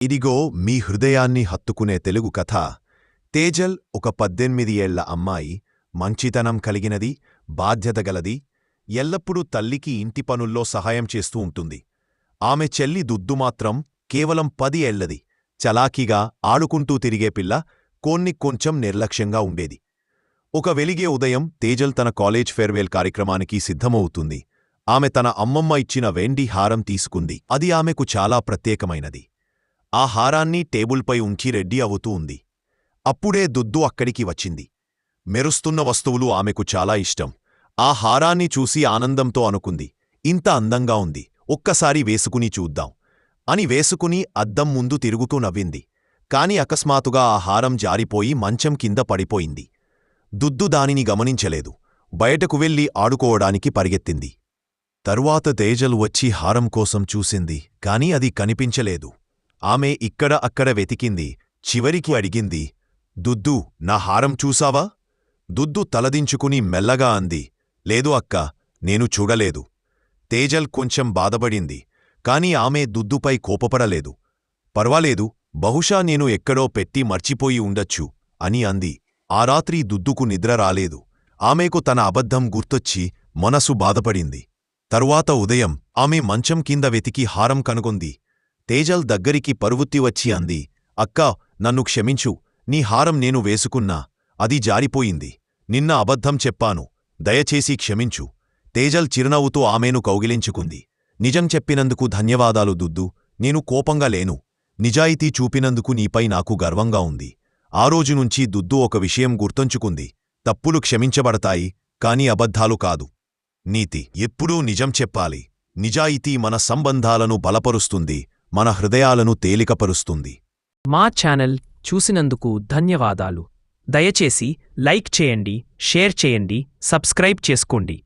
ఇదిగో మీ హృదయాన్ని హత్తుకునే తెలుగు కథ. తేజల్ ఒక 18 ఏళ్ల అమ్మాయి. మంచితనం కలిగినది, బాధ్యతగలది. ఎల్లప్పుడూ తల్లికి ఇంటి పనుల్లో సహాయం చేస్తూ ఉంటుంది. ఆమె చెల్లి దుద్దు మాత్రం కేవలం 10 ఏళ్లది. చలాకీగా ఆడుకుంటూ తిరిగే పిల్ల, కొంచెం నిర్లక్ష్యంగా ఉండేది. ఒక వెలిగే ఉదయం తేజల్ తన కాలేజ్ ఫేర్వెల్ కార్యక్రమానికి సిద్ధమవుతుంది. ఆమె తన అమ్మమ్మ ఇచ్చిన వెండి హారం తీసుకుంది. అది ఆమెకు చాలా ప్రత్యేకమైనది. ఆ హారాన్ని టేబుల్పై ఉంచి రెడ్డి అవుతూ ఉంది. అప్పుడే దుద్దు అక్కడికి వచ్చింది. మెరుస్తున్న వస్తువులు ఆమెకు చాలా ఇష్టం. ఆ హారాన్ని చూసి ఆనందంతో అనుకుంది, ఇంత అందంగా ఉంది, ఒక్కసారి వేసుకుని చూద్దాం అని వేసుకుని అద్దం ముందు తిరుగుతూ నవ్వింది. కాని అకస్మాత్తుగా ఆ హారం జారిపోయి మంచం కింద పడిపోయింది. దుద్దు దానిని గమనించలేదు. బయటకు వెళ్లి ఆడుకోవడానికి పరిగెత్తింది. తరువాత తేజల్ వచ్చి హారం కోసం చూసింది, కాని అది కనిపించలేదు. ఆమె ఇక్కడ అక్కడ వెతికింది. చివరికి అడిగింది, దుద్దు, నా హారం చూసావా? దుద్దు తలదించుకుని మెల్లగా అంది, లేదు అక్కా, నేను చూడలేదు. తేజల్ కొంచెం బాధపడింది. కాని ఆమె దుద్దుపై కోపపడలేదు. పర్వాలేదు, బహుశా నేను ఎక్కడో పెట్టి మర్చిపోయి ఉండొచ్చు అని అంది. ఆ రాత్రి దుద్దుకు నిద్ర రాలేదు. ఆమెకు తన అబద్ధం గుర్తొచ్చి మనసు బాధపడింది. తరువాత ఉదయం ఆమె మంచం కింద వెతికి హారం కనుగొంది. తేజల్ దగ్గరికి పరువెత్తి వచ్చి అంది, అక్కా, నన్ను క్షమించు, నీ హారం నేను వేసుకున్నా, అది జారిపోయింది. నిన్న అబద్ధం చెప్పాను, దయచేసి క్షమించు. తేజల్ చిరునవ్వుతో ఆమెను కౌగిలించుకుంది. నిజం చెప్పినందుకు ధన్యవాదాలు దుద్దు, నేను కోపంగా లేను. నిజాయితీ చూపినందుకు నీపై నాకు గర్వంగా ఉంది. ఆ రోజునుంచి దుద్దు ఒక విషయం గుర్తుంచుకుంది, తప్పులు క్షమించబడతాయి, కాని అబద్ధాలు కాదు. నీతి ఎప్పుడూ నిజం చెప్పాలి. నిజాయితీ మన సంబంధాలను బలపరుస్తుంది, మన హృదయాలను తేలికపరుస్తుంది. మా ఛానల్ చూసినందుకు ధన్యవాదాలు. దయచేసి లైక్ చేయండి, షేర్ చేయండి, సబ్స్క్రైబ్ చేసుకోండి.